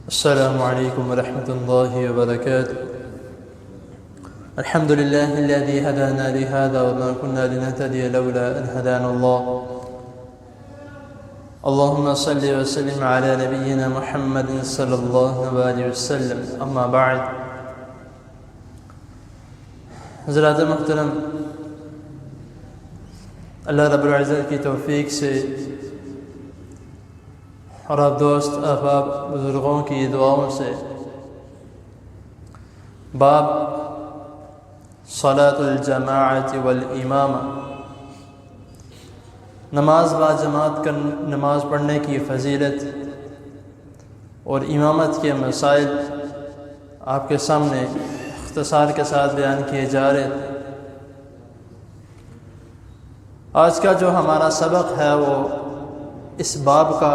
السلام عليكم ورحمة الله وبركاته. الحمد لله الذي هدانا لهذا وما كنا لنهتدي لولا أن هدانا الله. اللهم صل وسلم على نبينا محمد صلى الله عليه وسلم. أما بعد. حضرات محترم، اللہ رب العزت کی توفیق سے اور آپ دوست احباب بزرگوں کی دعاؤں سے باب صلاۃ الجماعت والامامہ، نماز با جماعت نماز پڑھنے کی فضیلت اور امامت کے مسائل آپ کے سامنے اختصار کے ساتھ بیان کیے جا رہے تھے۔ آج کا جو ہمارا سبق ہے وہ اس باب کا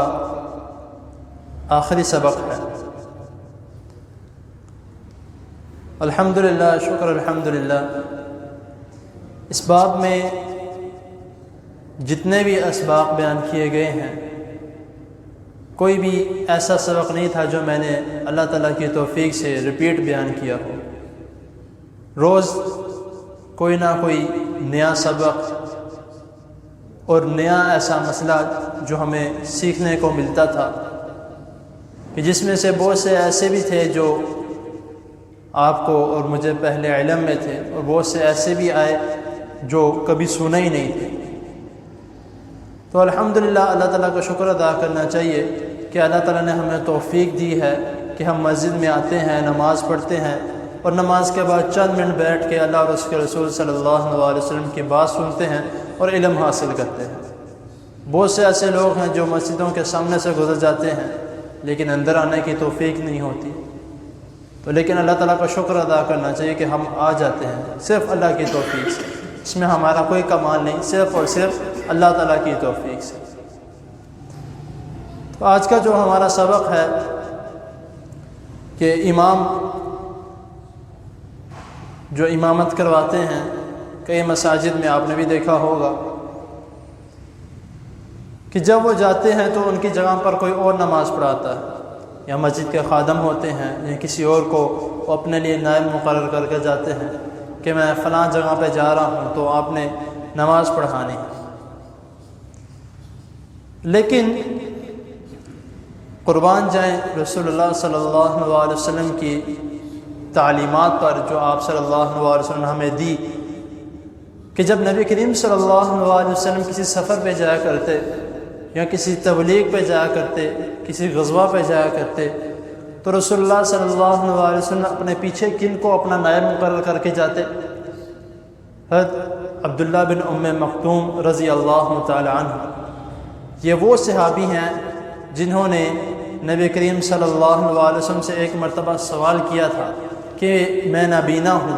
آخری سبق ہے۔ الحمدللہ، شکر الحمدللہ، اس باب میں جتنے بھی اسباق بیان کیے گئے ہیں، کوئی بھی ایسا سبق نہیں تھا جو میں نے اللہ تعالیٰ کی توفیق سے ریپیٹ بیان کیا ہو۔ روز کوئی نہ کوئی نیا سبق اور نیا ایسا مسئلہ جو ہمیں سیکھنے کو ملتا تھا، کہ جس میں سے بہت سے ایسے بھی تھے جو آپ کو اور مجھے پہلے علم میں تھے، اور بہت سے ایسے بھی آئے جو کبھی سنا ہی نہیں تھے۔ تو الحمدللہ اللہ تعالیٰ کا شکر ادا کرنا چاہیے کہ اللہ تعالیٰ نے ہمیں توفیق دی ہے کہ ہم مسجد میں آتے ہیں، نماز پڑھتے ہیں، اور نماز کے بعد چند منٹ بیٹھ کے اللہ اور اس کے رسول صلی اللہ علیہ وسلم کی بات سنتے ہیں اور علم حاصل کرتے ہیں۔ بہت سے ایسے لوگ ہیں جو مسجدوں کے سامنے سے گزر جاتے ہیں لیکن اندر آنے کی توفیق نہیں ہوتی، تو لیکن اللہ تعالیٰ کا شکر ادا کرنا چاہیے کہ ہم آ جاتے ہیں صرف اللہ کی توفیق سے۔ اس میں ہمارا کوئی کمال نہیں، صرف اور صرف اللہ تعالیٰ کی توفیق سے۔ تو آج کا جو ہمارا سبق ہے کہ امام جو امامت کرواتے ہیں، کئی مساجد میں آپ نے بھی دیکھا ہوگا کہ جب وہ جاتے ہیں تو ان کی جگہ پر کوئی اور نماز پڑھاتا ہے، یا مسجد کے خادم ہوتے ہیں یا کسی اور کو وہ اپنے لیے نائب مقرر کر کے جاتے ہیں کہ میں فلاں جگہ پہ جا رہا ہوں تو آپ نے نماز پڑھانی ہے۔ لیکن قربان جائیں رسول اللہ صلی اللہ علیہ وسلم کی تعلیمات پر جو آپ صلی اللہ علیہ وسلم نے ہمیں دی، کہ جب نبی کریم صلی اللہ علیہ وسلم کسی سفر پہ جایا کرتے یا کسی تبلیغ پہ جایا کرتے، کسی غزوہ پہ جایا کرتے، تو رسول اللہ صلی اللہ علیہ وسلم اپنے پیچھے کن کو اپنا نائب مقرر کر کے جاتے؟ حضرت عبداللہ بن ام مکتوم رضی اللہ تعالی عنہ۔ یہ وہ صحابی ہیں جنہوں نے نبی کریم صلی اللہ علیہ وسلم سے ایک مرتبہ سوال کیا تھا کہ میں نابینا ہوں،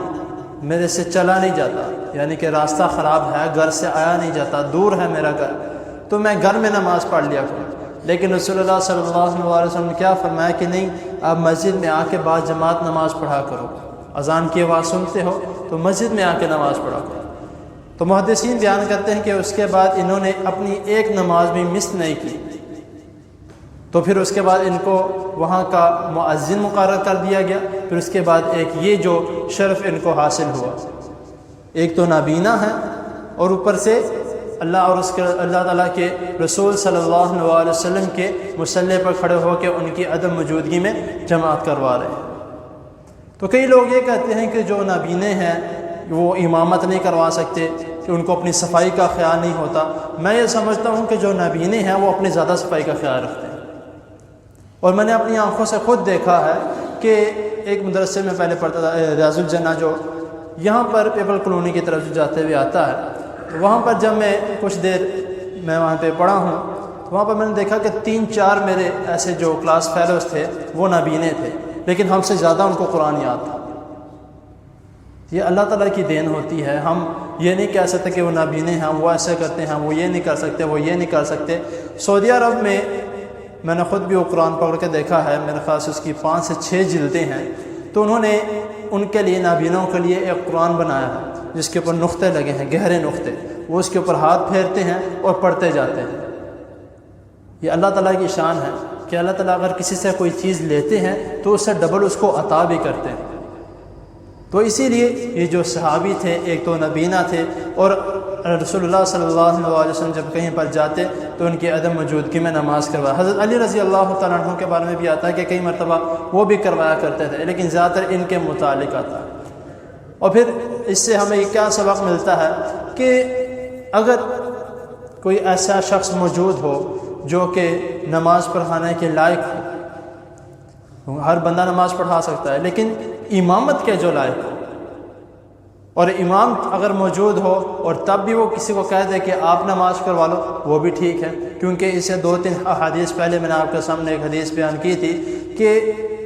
میرے سے چلا نہیں جاتا، یعنی کہ راستہ خراب ہے، گھر سے آیا نہیں جاتا، دور ہے میرا گھر، تو میں گھر میں نماز پڑھ لیا کروں۔ لیکن رسول اللہ صلی اللہ علیہ وسلم نے کیا فرمایا کہ نہیں، آپ مسجد میں آ کے بعد جماعت نماز پڑھا کرو، اذان کی آواز سنتے ہو تو مسجد میں آ کے نماز پڑھا کرو۔ تو محدثین بیان کرتے ہیں کہ اس کے بعد انہوں نے اپنی ایک نماز بھی مس نہیں کی، تو پھر اس کے بعد ان کو وہاں کا مؤذن مقرر کر دیا گیا۔ پھر اس کے بعد ایک یہ جو شرف ان کو حاصل ہوا، ایک تو نابینا ہے اور اوپر سے اللہ اور اس کے اللہ تعالیٰ کے رسول صلی اللہ علیہ وسلم کے مصلی پر کھڑے ہو کے ان کی عدم موجودگی میں جماعت کروا رہے ہیں۔ تو کئی لوگ یہ کہتے ہیں کہ جو نابینے ہیں وہ امامت نہیں کروا سکتے، کہ ان کو اپنی صفائی کا خیال نہیں ہوتا۔ میں یہ سمجھتا ہوں کہ جو نابینے ہیں وہ اپنی زیادہ صفائی کا خیال رکھتے ہیں، اور میں نے اپنی آنکھوں سے خود دیکھا ہے کہ ایک مدرسے میں پہلے پڑھتا تھا، ریاض الجنہ، جو یہاں پر پیپل کالونی کی طرف جاتے ہوئے آتا ہے، وہاں پر جب میں کچھ دیر میں وہاں پہ پڑھا ہوں تو وہاں پر میں نے دیکھا کہ 3-4 میرے ایسے جو کلاس فیلوز تھے وہ نابینے تھے، لیکن ہم سے زیادہ ان کو قرآن یاد تھا۔ یہ اللہ تعالیٰ کی دین ہوتی ہے، ہم یہ نہیں کہہ سکتے کہ وہ نابینے ہیں، وہ ایسے کرتے ہیں، وہ یہ نہیں کر سکتے، وہ یہ نہیں کر سکتے۔ سعودی عرب میں نے خود بھی وہ قرآن پکڑ کے دیکھا ہے، میرے خیال سے اس کی 5 سے 6 جلدیں ہیں، تو انہوں نے ان کے لیے، نابینوں کے لیے ایک قرآن بنایا ہے جس کے اوپر نقطے لگے ہیں، گہرے نقطے، وہ اس کے اوپر ہاتھ پھیرتے ہیں اور پڑھتے جاتے ہیں۔ یہ اللہ تعالیٰ کی شان ہے کہ اللہ تعالیٰ اگر کسی سے کوئی چیز لیتے ہیں تو اس سے ڈبل اس کو عطا بھی کرتے ہیں۔ تو اسی لیے یہ جو صحابی تھے ایک تو نبینہ تھے، اور رسول اللہ صلی اللہ علیہ وسلم جب کہیں پر جاتے تو ان کی عدم موجودگی میں نماز کروایا۔ حضرت علی رضی اللہ تعالیٰ عنہ کے بارے میں بھی آتا ہے کہ کئی مرتبہ وہ بھی کروایا کرتے تھے، لیکن زیادہ تر ان کے متعلق آتا ہے۔ اور پھر اس سے ہمیں کیا سبق ملتا ہے کہ اگر کوئی ایسا شخص موجود ہو جو کہ نماز پڑھانے کے لائق ہو، ہر بندہ نماز پڑھا سکتا ہے، لیکن امامت کے جو لائق ہو، اور امام اگر موجود ہو اور تب بھی وہ کسی کو کہہ دے کہ آپ نماز کروا لو، وہ بھی ٹھیک ہے، کیونکہ اسے 2-3 احادیث پہلے میں نے آپ کے سامنے ایک حدیث بیان کی تھی کہ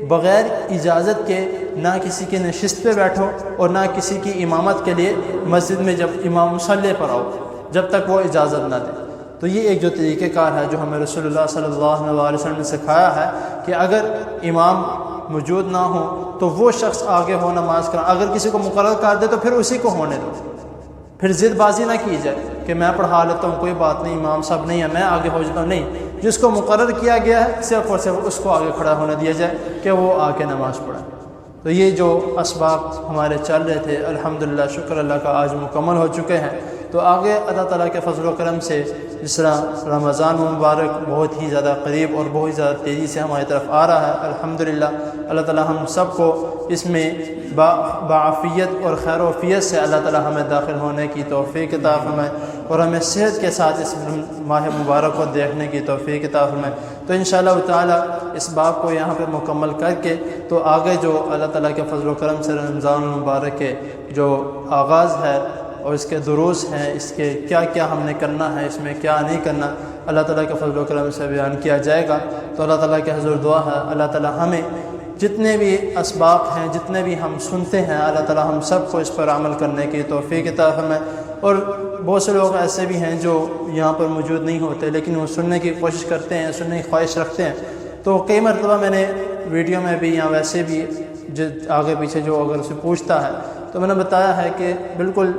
بغیر اجازت کے نہ کسی کی نشست پہ بیٹھو اور نہ کسی کی امامت کے لیے مسجد میں جب امام مصلی پر آؤ جب تک وہ اجازت نہ دے۔ تو یہ ایک جو طریقہ کار ہے جو ہمیں رسول اللہ صلی اللہ علیہ وسلم نے سکھایا ہے کہ اگر امام موجود نہ ہو تو وہ شخص آگے ہو نماز کرا، اگر کسی کو مقرر کر دے تو پھر اسی کو ہونے دو، پھر ضد بازی نہ کی جائے کہ میں پڑھا لیتا ہوں، کوئی بات نہیں، امام صاحب نہیں ہے، میں آگے ہو جاتا ہوں۔ نہیں، جس کو مقرر کیا گیا ہے صرف اور صرف اس کو آگے کھڑا ہونے دیا جائے کہ وہ آ کے نماز پڑھے۔ تو یہ جو اسباب ہمارے چل رہے تھے الحمدللہ شکر اللہ کا آج مکمل ہو چکے ہیں۔ تو آگے اللہ تعالیٰ کے فضل و کرم سے جس طرح رمضان مبارک بہت ہی زیادہ قریب اور بہت زیادہ تیزی سے ہماری طرف آ رہا ہے، الحمدللہ اللہ تعالیٰ ہم سب کو اس میں بعافیت اور خیر و عافیت سے اللہ تعالیٰ ہمیں داخل ہونے کی توفیق عطا فرمائے، اور ہمیں صحت کے ساتھ اس ماہ مبارک کو دیکھنے کی توفیق عطا فرمائے۔ تو انشاءاللہ تعالیٰ اس باب کو یہاں پہ مکمل کر کے تو آگے جو اللہ تعالیٰ کے فضل و کرم سے رمضان المبارک کے جو آغاز ہے اور اس کے دروس ہیں، اس کے کیا کیا ہم نے کرنا ہے، اس میں کیا نہیں کرنا، اللہ تعالیٰ کے فضل و کرم سے بیان کیا جائے گا۔ تو اللہ تعالیٰ کے حضور دعا ہے اللہ تعالیٰ ہمیں جتنے بھی اسباب ہیں، جتنے بھی ہم سنتے ہیں، اللہ تعالیٰ ہم سب کو اس پر عمل کرنے کی توفیق عطا فرمائے۔ اور بہت سے لوگ ایسے بھی ہیں جو یہاں پر موجود نہیں ہوتے لیکن وہ سننے کی کوشش کرتے ہیں، سننے کی خواہش رکھتے ہیں۔ تو کئی مرتبہ میں نے ویڈیو میں بھی یا ویسے بھی آگے پیچھے جو اگر اسے پوچھتا ہے تو میں نے بتایا ہے کہ بالکل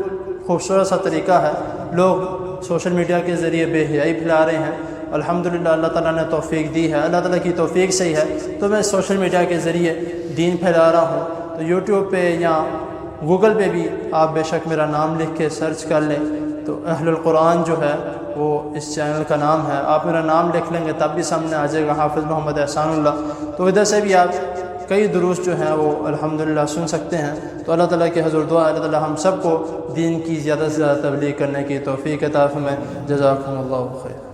خوبصورت سا طریقہ ہے، لوگ سوشل میڈیا کے ذریعے بے حیائی پھیلا رہے ہیں۔ الحمدللہ اللہ تعالیٰ نے توفیق دی ہے، اللہ تعالیٰ کی توفیق سے ہی ہے تو میں سوشل میڈیا کے ذریعے دین پھیلا رہا ہوں۔ تو یوٹیوب پہ یا گوگل پہ بھی آپ بے شک میرا نام لکھ کے سرچ کر لیں تو اہل القرآن جو ہے وہ اس چینل کا نام ہے، آپ میرا نام لکھ لیں گے تب بھی سامنے آ جائے گا، حافظ محمد احسان اللہ۔ تو ادھر سے بھی آپ کئی دروس جو ہیں وہ الحمدللہ سن سکتے ہیں۔ تو اللہ تعالیٰ کے حضور دعا اللہ تعالیٰ ہم سب کو دین کی زیادہ سے زیادہ تبلیغ کرنے کی توفیق عطا فرمائے۔ جزاکم اللہ خیر۔